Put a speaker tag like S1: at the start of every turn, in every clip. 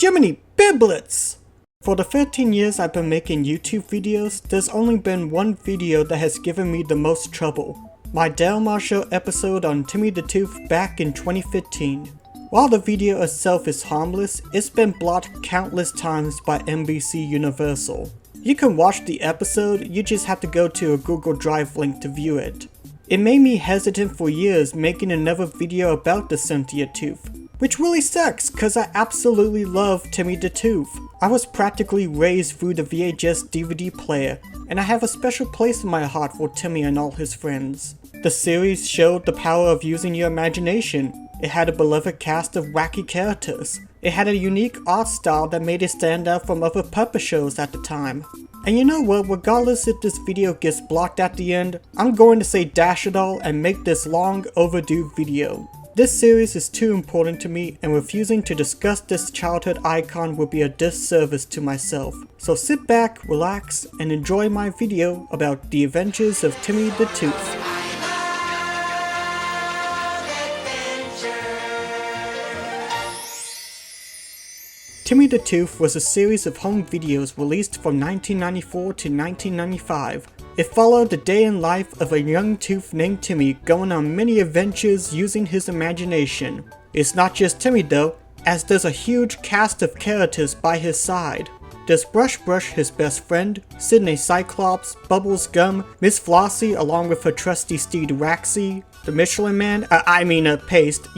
S1: Jiminy Biblets! For the 13 years I've been making YouTube videos, there's only been one video that has given me the most trouble. My Marr Show episode on Timmy the Tooth back in 2015. While the video itself is harmless, it's been blocked countless times by NBC Universal. You can watch the episode, you just have to go to a Google Drive link to view it. It made me hesitant for years making another video about the Cynthia Tooth. Which really sucks, cause I absolutely love Timmy the Tooth. I was practically raised through the VHS DVD player, and I have a special place in my heart for Timmy and all his friends. The series showed the power of using your imagination. It had a beloved cast of wacky characters. It had a unique art style that made it stand out from other puppet shows at the time. And you know what, regardless if this video gets blocked at the end, I'm going to say dash it all and make this long overdue video. This series is too important to me, and refusing to discuss this childhood icon would be a disservice to myself. So sit back, relax, and enjoy my video about the adventures of Timmy the Tooth. Timmy the Tooth was a series of home videos released from 1994 to 1995. It followed the day in life of a young tooth named Timmy going on many adventures using his imagination. It's not just Timmy though, as there's a huge cast of characters by his side. There's Brush, his best friend, Sydney Cyclops, Bubbles Gum, Miss Flossie along with her trusty steed Waxy, the Michelin Man, Paste.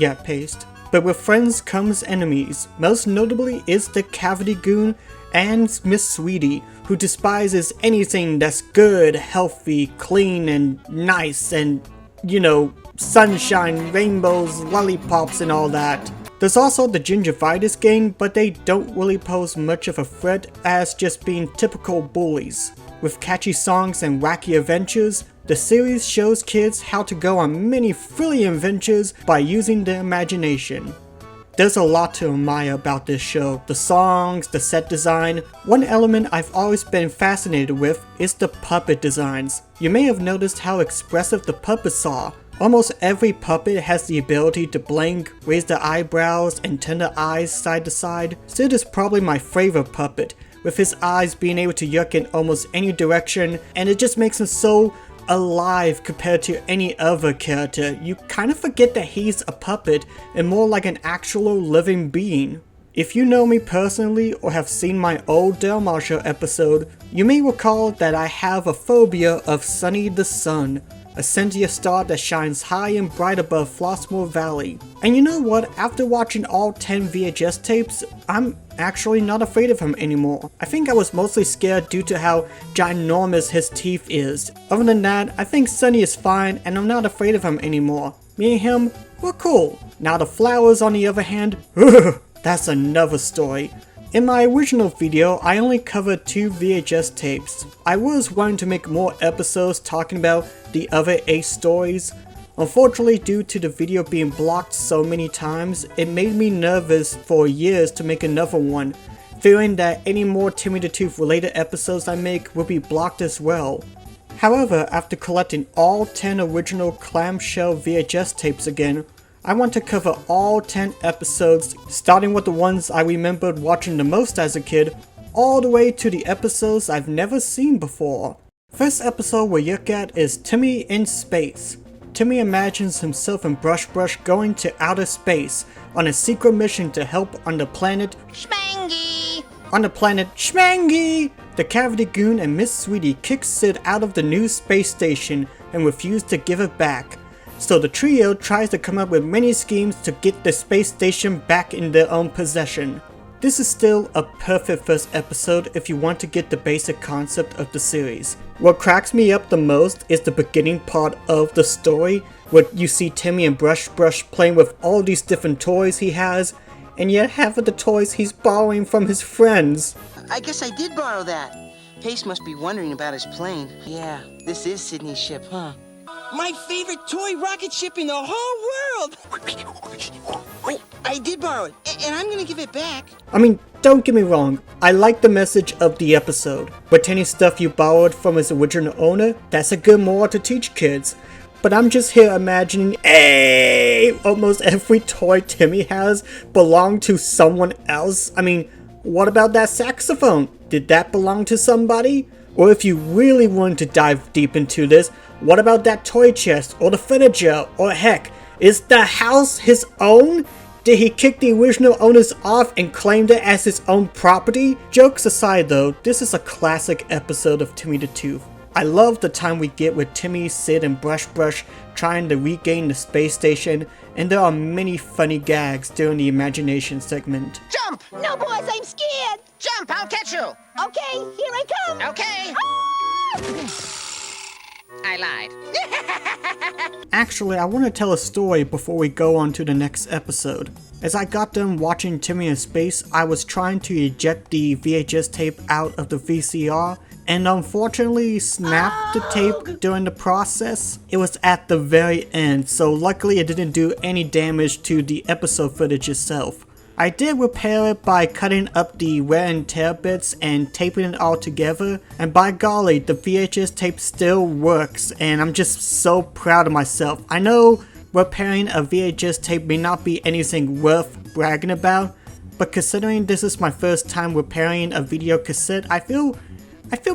S1: But with friends comes enemies. Most notably is the Cavity Goon and Miss Sweetie, who despises anything that's good, healthy, clean, and nice, and, you know, sunshine, rainbows, lollipops, and all that. There's also the Gingivitis Gang, but they don't really pose much of a threat as just being typical bullies. With catchy songs and wacky adventures, the series shows kids how to go on many thrilling adventures by using their imagination. There's a lot to admire about this show, the songs, the set design. One element I've always been fascinated with is the puppet designs. You may have noticed how expressive the puppets are. Almost every puppet has the ability to blink, raise their eyebrows, and turn their eyes side to side. Sid is probably my favorite puppet, with his eyes being able to yuck in almost any direction, and it just makes him so alive compared to any other character. You kind of forget that he's a puppet and more like an actual living being. If you know me personally or have seen my old Marr Show episode, you may recall that I have a phobia of Sunny the Sun, a Cynthia star that shines high and bright above Flossmoor Valley. And you know what, after watching all 10 VHS tapes, I'm actually not afraid of him anymore. I think I was mostly scared due to how ginormous his teeth is. Other than that, I think Sunny is fine and I'm not afraid of him anymore. Me and him, we're cool. Now the flowers on the other hand, that's another story. In my original video, I only covered 2 VHS tapes. I was wanting to make more episodes talking about the other 8 stories. Unfortunately, due to the video being blocked so many times, it made me nervous for years to make another one, fearing that any more Timmy the Tooth related episodes I make will be blocked as well. However, after collecting all 10 original clamshell VHS tapes again, I want to cover all 10 episodes, starting with the ones I remembered watching the most as a kid, all the way to the episodes I've never seen before. First episode we'll look at is Timmy in Space. Timmy imagines himself and Brush going to outer space on a secret mission to help on the planet Schmangy. The Cavity Goon and Miss Sweetie kick Sid out of the new space station and refuse to give it back. So the trio tries to come up with many schemes to get the space station back in their own possession. This is still a perfect first episode if you want to get the basic concept of the series. What cracks me up the most is the beginning part of the story, where you see Timmy and Brush playing with all these different toys he has, and yet half of the toys he's borrowing from his friends.
S2: I guess I did borrow that. Pace must be wondering about his plane. Yeah, this is Sydney's ship, huh? My favorite toy rocket ship in the whole world! Oh, I did borrow it, and I'm gonna give it back.
S1: I mean, don't get me wrong, I like the message of the episode. Retaining stuff you borrowed from its original owner, that's a good moral to teach kids. But I'm just here imagining, almost every toy Timmy has belonged to someone else. I mean, What about that saxophone? Did that belong to somebody? Or if you really wanted to dive deep into this, what about that toy chest or the furniture? Or heck, is the house his own? Did he kick the original owners off and claimed it as his own property? Jokes aside though, this is a classic episode of Timmy the Tooth. I love the time we get with Timmy, Sid, and Brush trying to regain the space station, and there are many funny gags during the imagination segment.
S2: Jump!
S3: No, boys, I'm scared.
S2: Jump, I'll catch you.
S3: Okay, here I come.
S2: Okay. I lied.
S1: Actually, I want to tell a story before we go on to the next episode. As I got done watching Timmy in Space, I was trying to eject the VHS tape out of the VCR, and unfortunately snapped the tape during the process. It was at the very end, so luckily it didn't do any damage to the episode footage itself. I did repair it by cutting up the wear and tear bits and taping it all together, and by golly, the VHS tape still works, and I'm just so proud of myself. I know repairing a VHS tape may not be anything worth bragging about, but considering this is my first time repairing a video cassette, I feel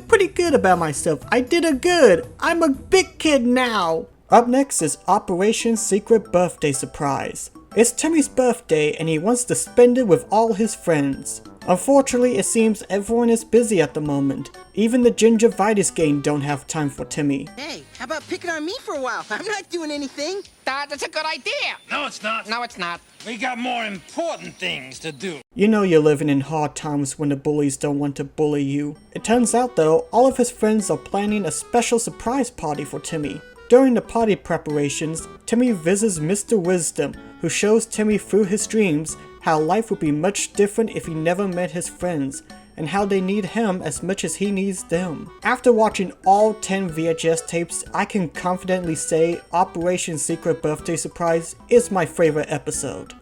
S1: pretty good about myself. I did a good. I'm a big kid now. Up next is Operation Secret Birthday Surprise. It's Timmy's birthday and he wants to spend it with all his friends. Unfortunately, it seems everyone is busy at the moment. Even the gingivitis gang don't have time for Timmy.
S2: Hey, how about picking on me for a while? I'm not doing anything.
S4: That's a good idea.
S5: No, it's not.
S4: No, it's not.
S5: We got more important things to do.
S1: You know you're living in hard times when the bullies don't want to bully you. It turns out though, all of his friends are planning a special surprise party for Timmy. During the party preparations, Timmy visits Mr. Wisdom, who shows Timmy through his dreams how life would be much different if he never met his friends, and how they need him as much as he needs them. After watching all 10 VHS tapes, I can confidently say Operation Secret Birthday Surprise is my favorite episode.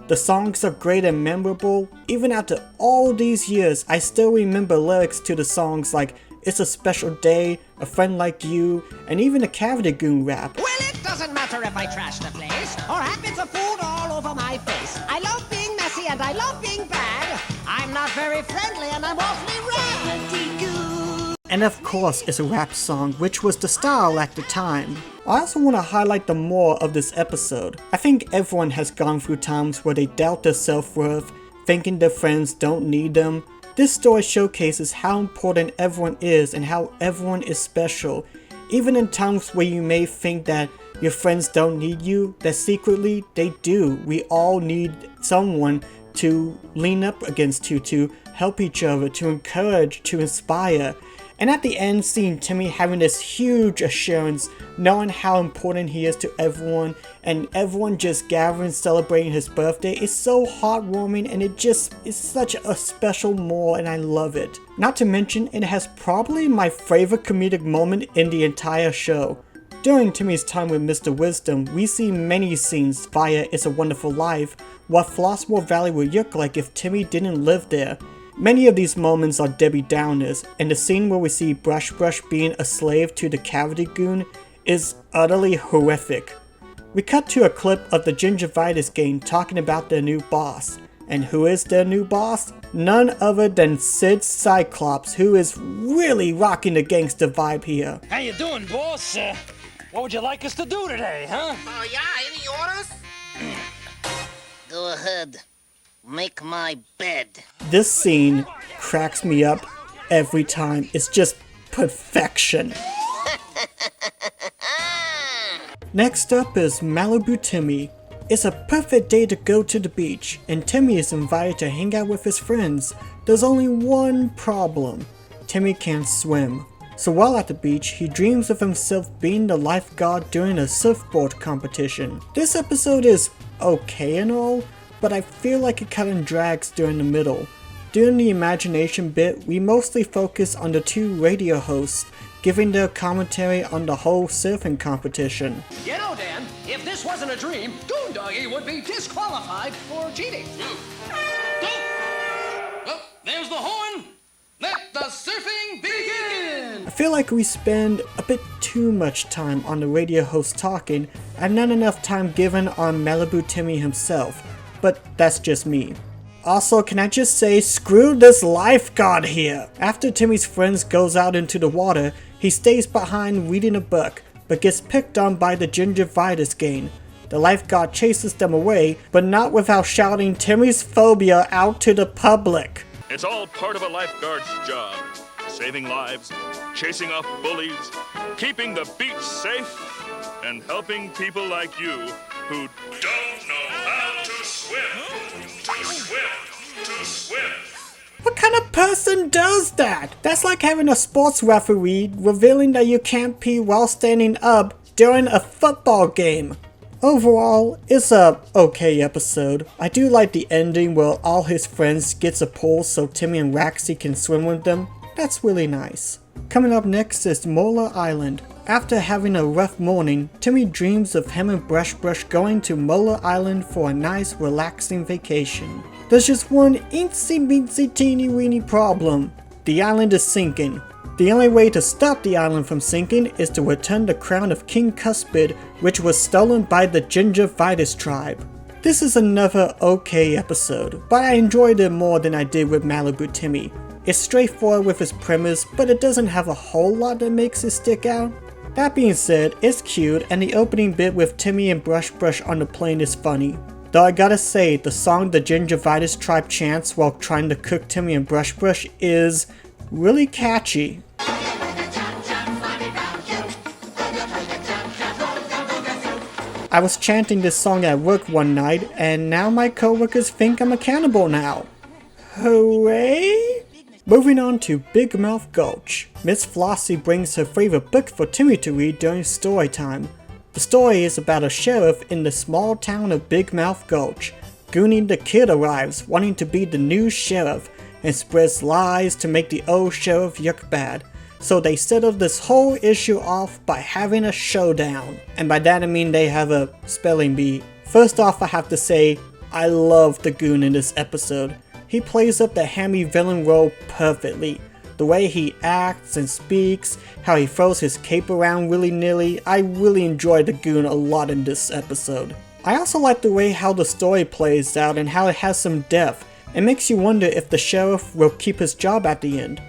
S1: The songs are great and memorable. Even after all these years, I still remember lyrics to the songs like It's a Special Day, A Friend Like You, and even the Cavity Goon rap.
S4: Well, it doesn't matter if I trash the place or habits of food all over my face. I love being messy and I love being bad. I'm not very friendly and I'm awfully rad.
S1: And of course, it's a rap song, which was the style at the time. I also want to highlight the moral of this episode. I think everyone has gone through times where they doubt their self-worth, thinking their friends don't need them. This story showcases how important everyone is and how everyone is special. Even in times where you may think that your friends don't need you, that secretly they do. We all need someone to lean up against, to help each other, to encourage, to inspire. And at the end, seeing Timmy having this huge assurance, knowing how important he is to everyone, and everyone just gathering, celebrating his birthday, is so heartwarming, and it just is such a special moral, and I love it. Not to mention, it has probably my favorite comedic moment in the entire show. During Timmy's time with Mr. Wisdom, we see many scenes via It's a Wonderful Life, what Flossmoor Valley would look like if Timmy didn't live there. Many of these moments are Debbie Downers, and the scene where we see Brush being a slave to the Cavity Goon is utterly horrific. We cut to a clip of the Gingivitis gang talking about their new boss. And who is their new boss? None other than Sid Cyclops, who is really rocking the gangster vibe here.
S5: How you doing, boss? What would you like us to do today, huh?
S2: Yeah, any orders?
S3: Go ahead. Make my bed.
S1: This scene cracks me up every time. It's just perfection. Next up is Malibu Timmy. It's a perfect day to go to the beach, and Timmy is invited to hang out with his friends. There's only one problem. Timmy can't swim. So while at the beach, he dreams of himself being the lifeguard during a surfboard competition. This episode is okay and all, but I feel like it kind of drags during the middle. During the imagination bit, we mostly focus on the two radio hosts, giving their commentary on the whole surfing competition.
S6: You know, Dan, if this wasn't a dream, Goondoggy would be disqualified for cheating.
S5: Well, there's the horn. Let the surfing begin.
S1: I feel like we spend a bit too much time on the radio host talking, and not enough time given on Malibu Timmy himself, but that's just me. Also, can I just say, screw this lifeguard here. After Timmy's friends goes out into the water, he stays behind reading a book, but gets picked on by the gingivitis gang. The lifeguard chases them away, but not without shouting Timmy's phobia out to the public.
S7: It's all part of a lifeguard's job. Saving lives, chasing off bullies, keeping the beach safe, and helping people like you who don't know how to swim. To swim. To swim.
S1: What kind of person does that? That's like having a sports referee revealing that you can't pee while standing up during a football game. Overall, it's a okay episode. I do like the ending where all his friends gets a pool so Timmy and Raxie can swim with them. That's really nice. Coming up next is Mola Island. After having a rough morning, Timmy dreams of him and Brush going to Mola Island for a nice relaxing vacation. There's just one itsy bitsy teeny weeny problem. The island is sinking. The only way to stop the island from sinking is to return the crown of King Cuspid, which was stolen by the Gingivitis tribe. This is another okay episode, but I enjoyed it more than I did with Malibu Timmy. It's straightforward with its premise, but it doesn't have a whole lot that makes it stick out. That being said, it's cute, and the opening bit with Timmy and Brush on the plane is funny. Though I gotta say, the song the Gingivitis tribe chants while trying to cook Timmy and Brush is really catchy. I was chanting this song at work one night, and now my coworkers think I'm a cannibal now. Hooray! Moving on to Big Mouth Gulch. Miss Flossie brings her favorite book for Timmy to read during story time. The story is about a sheriff in the small town of Big Mouth Gulch. Goonie the Kid arrives, wanting to be the new sheriff, and spreads lies to make the old sheriff look bad. So they settle this whole issue off by having a showdown. And by that I mean they have a spelling bee. First off, I have to say, I love the Goon in this episode. He plays up the hammy villain role perfectly. The way he acts and speaks, how he throws his cape around willy-nilly, I really enjoy the Goon a lot in this episode. I also like the way how the story plays out and how it has some depth. It makes you wonder if the sheriff will keep his job at the end.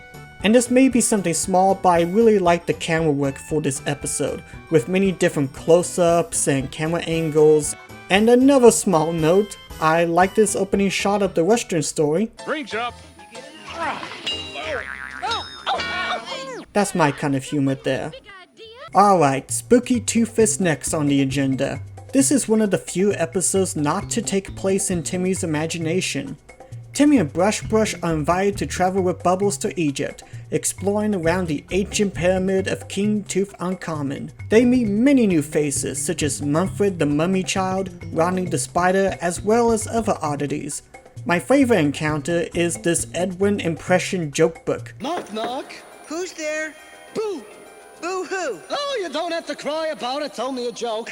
S1: And this may be something small, but I really like the camera work for this episode, with many different close-ups and camera angles. And another small note, I like this opening shot of the Western story.
S7: Drinks up.
S1: That's my kind of humor there. Alright, Spooky Tooth is next on the agenda. This is one of the few episodes not to take place in Timmy's imagination. Timmy and Brush are invited to travel with Bubbles to Egypt, exploring around the ancient pyramid of King Tutankhamun. They meet many new faces, such as Mumford the Mummy Child, Rodney the Spider, as well as other oddities. My favorite encounter is this Edwin impression joke book.
S6: Knock, knock.
S2: Who's there?
S6: Boo.
S2: Boo-hoo!
S6: Oh, you don't have to cry about it. It's only a joke.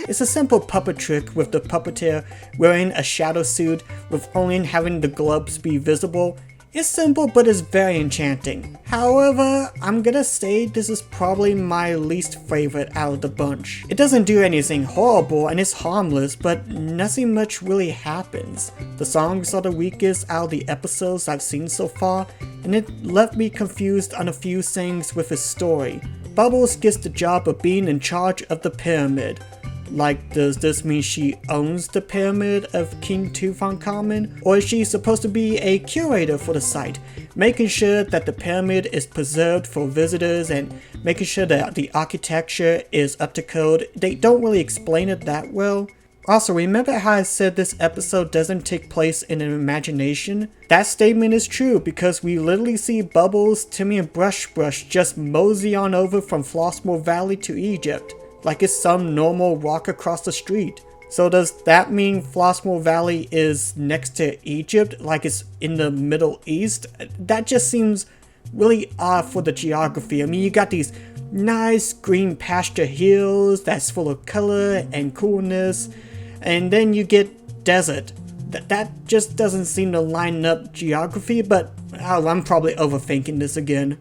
S1: It's a simple puppet trick with the puppeteer wearing a shadow suit with only having the gloves be visible. It's simple, but it's very enchanting. However, I'm gonna say this is probably my least favorite out of the bunch. It doesn't do anything horrible and it's harmless, but nothing much really happens. The songs are the weakest out of the episodes I've seen so far, and it left me confused on a few things with its story. Bubbles gets the job of being in charge of the pyramid. Like, does this mean she owns the pyramid of King Tutankhamun? Or is she supposed to be a curator for the site, making sure that the pyramid is preserved for visitors and making sure that the architecture is up to code? They don't really explain it that well. Also, remember how I said this episode doesn't take place in an imagination? That statement is true because we literally see Bubbles, Timmy, and Brush just mosey on over from Flossmoor Valley to Egypt, like it's some normal walk across the street. So does that mean Flossmoor Valley is next to Egypt, like it's in the Middle East? That just seems really odd for the geography. I mean, you got these nice green pasture hills that's full of color and coolness, and then you get desert. That just doesn't seem to line up geography, but I'm probably overthinking this again.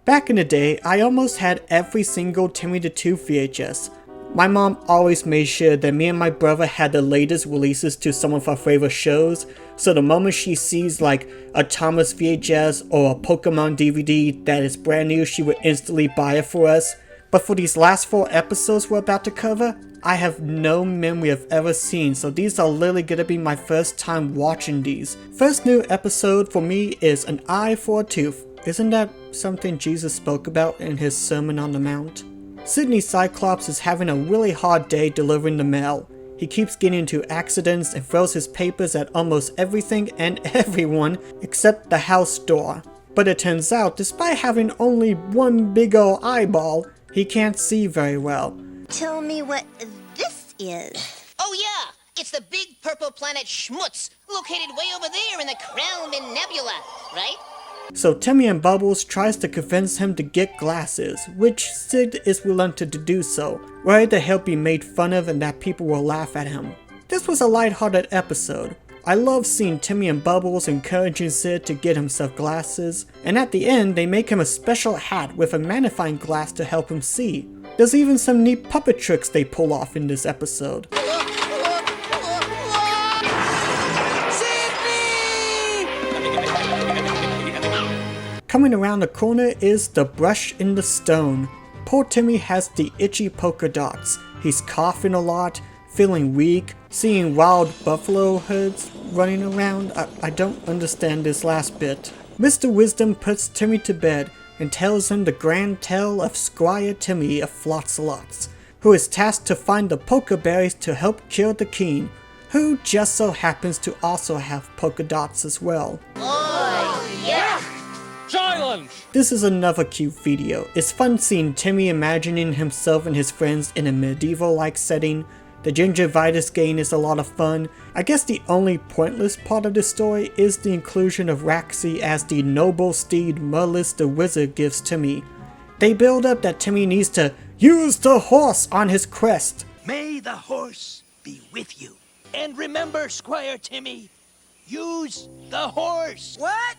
S1: Back in the day, I almost had every single Timmy the Tooth VHS. My mom always made sure that me and my brother had the latest releases to some of our favorite shows, so the moment she sees like a Thomas VHS or a Pokemon DVD that is brand new, she would instantly buy it for us. But for these last 4 episodes we're about to cover, I have no memory of ever seeing, so these are literally gonna be my first time watching these. First new episode for me is An Eye for a Tooth. Isn't that something Jesus spoke about in his Sermon on the Mount? Sydney Cyclops is having a really hard day delivering the mail. He keeps getting into accidents and throws his papers at almost everything and everyone except the house door. But it turns out, despite having only one big ol' eyeball, he can't see very well.
S3: Tell me what this is.
S8: Oh yeah, it's the big purple planet Schmutz, located way over there in the Krellman Nebula, right?
S1: So Timmy and Bubbles tries to convince him to get glasses, which Sid is reluctant to do so, worried that he'll be made fun of and that people will laugh at him. This was a lighthearted episode. I love seeing Timmy and Bubbles encouraging Sid to get himself glasses, and at the end they make him a special hat with a magnifying glass to help him see. There's even some neat puppet tricks they pull off in this episode. Coming around the corner is the brush in the stone. Poor Timmy has the itchy polka dots. He's coughing a lot, feeling weak, seeing wild buffalo herds running around. I don't understand this last bit. Mr. Wisdom puts Timmy to bed and tells him the grand tale of Squire Timmy of Flotsalots, who is tasked to find the polka berries to help cure the king, who just so happens to also have polka dots as well.
S8: Oh, yeah!
S5: Silence!
S1: This is another cute video. It's fun seeing Timmy imagining himself and his friends in a medieval-like setting. The gingivitis gain is a lot of fun. I guess the only pointless part of this story is the inclusion of Raxi as the noble steed Merlis the Wizard gives Timmy. They build up that Timmy needs to use the horse on his crest.
S9: May the horse be with you. And remember, Squire Timmy, use the horse.
S2: What?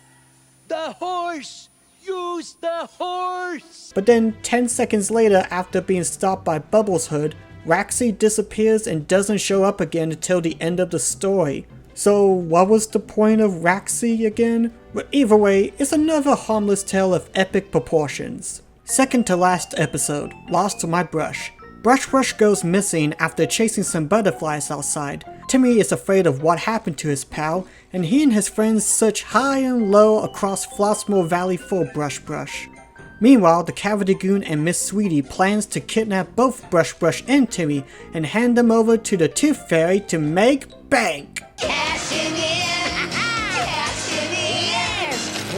S9: The horse! Use the horse!
S1: But then 10 seconds later, after being stopped by Bubbles' hood, Raxi disappears and doesn't show up again until the end of the story. So what was the point of Raxi again? But either way, it's another harmless tale of epic proportions. Second to last episode, Lost to My Brush. Brush goes missing after chasing some butterflies outside. Timmy is afraid of what happened to his pal, and he and his friends search high and low across Flotsmore Valley for Brush. Meanwhile, the Cavity Goon and Miss Sweetie plans to kidnap both Brush and Timmy and hand them over to the Tooth Fairy to make bank.
S8: Cashing in! Cashing in!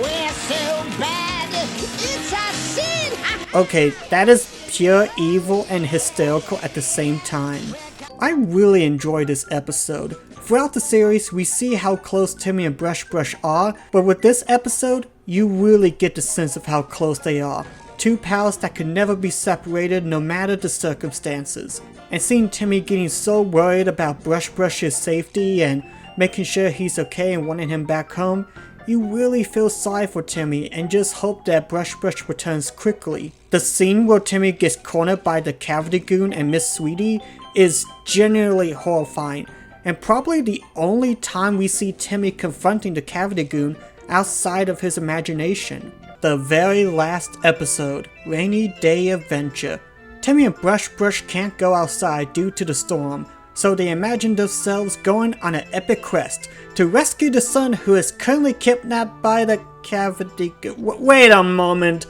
S8: We're so bad, it's a sin!
S1: Okay, that is pure evil and hysterical at the same time. I really enjoyed this episode. Throughout the series, we see how close Timmy and Brush are, but with this episode, you really get the sense of how close they are. Two pals that could never be separated no matter the circumstances. And seeing Timmy getting so worried about Brush's safety and making sure he's okay and wanting him back home, you really feel sorry for Timmy and just hope that Brush returns quickly. The scene where Timmy gets cornered by the Cavity Goon and Miss Sweetie is genuinely horrifying, and probably the only time we see Timmy confronting the Cavity Goon outside of his imagination. The very last episode, Rainy Day Adventure. Timmy and Brush can't go outside due to the storm, so they imagine themselves going on an epic quest to rescue the son who is currently kidnapped by the Cavity Goon. Wait a moment!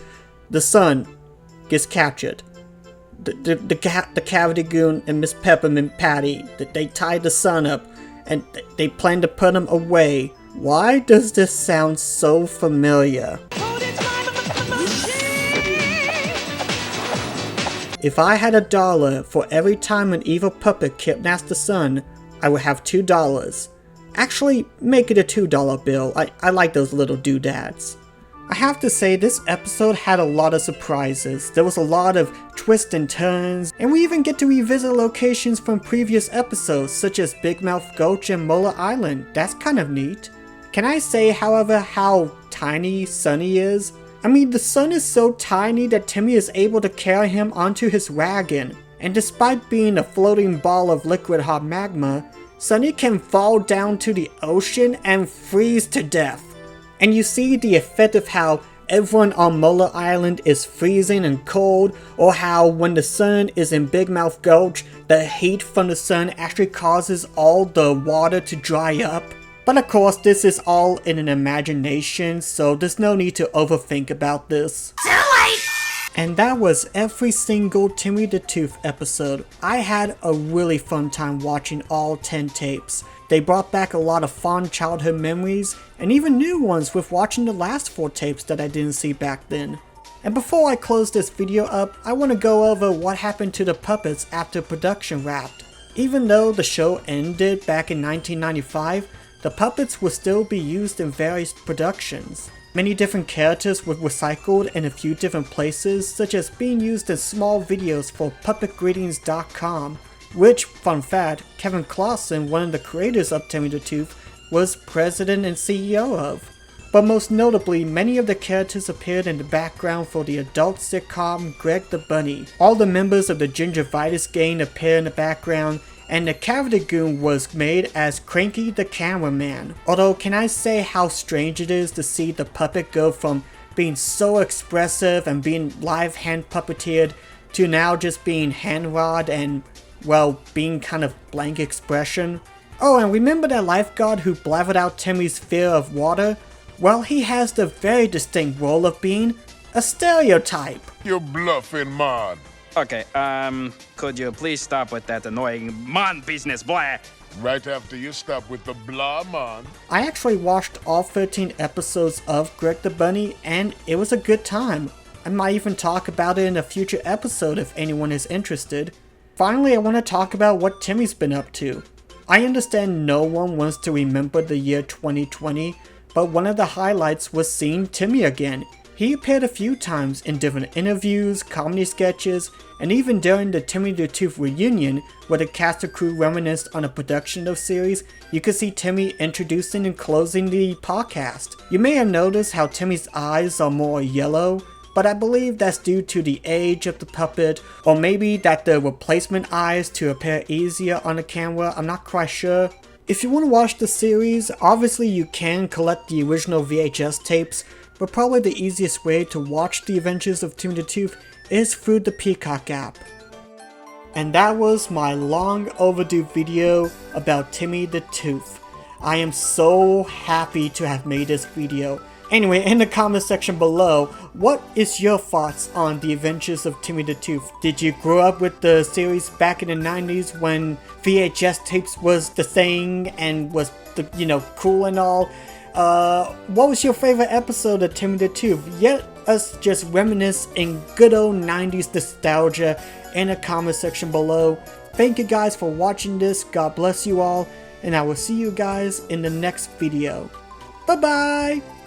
S1: The son gets captured. The Cavity Goon and Miss Peppermint Patty, they tied the son up and they plan to put him away. Why does this sound so familiar? If I had $1 for every time an evil puppet kidnaps the son, I would have $2. Actually, make it a $2 bill. I like those little doodads. I have to say, this episode had a lot of surprises. There was a lot of twists and turns, and we even get to revisit locations from previous episodes, such as Big Mouth Gulch and Mola Island. That's kind of neat. Can I say, however, how tiny Sunny is? I mean, the son is so tiny that Timmy is able to carry him onto his wagon, and despite being a floating ball of liquid hot magma, Sunny can fall down to the ocean and freeze to death. And you see the effect of how everyone on Mola Island is freezing and cold, or how when the sun is in Big Mouth Gulch, the heat from the sun actually causes all the water to dry up. But of course, this is all in an imagination, so there's no need to overthink about this. And that was every single Timmy the Tooth episode. I had a really fun time watching all 10 tapes. They brought back a lot of fond childhood memories, and even new ones with watching the last 4 tapes that I didn't see back then. And before I close this video up, I want to go over what happened to the puppets after production wrapped. Even though the show ended back in 1995, the puppets will still be used in various productions. Many different characters were recycled in a few different places, such as being used in small videos for puppetgreetings.com, which, fun fact, Kevin Clausen, one of the creators of Timmy the Tooth, was president and CEO of. But most notably, many of the characters appeared in the background for the adult sitcom Greg the Bunny. All the members of the Gingivitis Gang appear in the background, and the Cavity Goon was made as Cranky the Cameraman. Although, can I say how strange it is to see the puppet go from being so expressive and being live hand puppeteered to now just being hand rod and, well, being kind of blank expression. Oh, and remember that lifeguard who blathered out Timmy's fear of water? Well, he has the very distinct role of being a stereotype.
S10: You're bluffing, Marr.
S11: Okay, could you please stop with that annoying man business, boy?
S10: Right after you stop with the blah, man.
S1: I actually watched all 13 episodes of Greg the Bunny, and it was a good time. I might even talk about it in a future episode if anyone is interested. Finally, I want to talk about what Timmy's been up to. I understand no one wants to remember the year 2020, but one of the highlights was seeing Timmy again. He appeared a few times in different interviews, comedy sketches, and even during the Timmy the Tooth reunion, where the cast and crew reminisced on a production of series, you could see Timmy introducing and closing the podcast. You may have noticed how Timmy's eyes are more yellow, but I believe that's due to the age of the puppet, or maybe that the replacement eyes to appear easier on the camera, I'm not quite sure. If you want to watch the series, obviously you can collect the original VHS tapes, but probably the easiest way to watch the adventures of Timmy the Tooth is through the Peacock app. And that was my long overdue video about Timmy the Tooth. I am so happy to have made this video. Anyway, in the comment section below, what is your thoughts on the adventures of Timmy the Tooth? Did you grow up with the series back in the 90s when VHS tapes was the thing and was the, cool and all? What was your favorite episode of Timmy the Tooth? Let us just reminisce in good old 90s nostalgia in the comment section below. Thank you guys for watching this. God bless you all, and I will see you guys in the next video. Bye bye!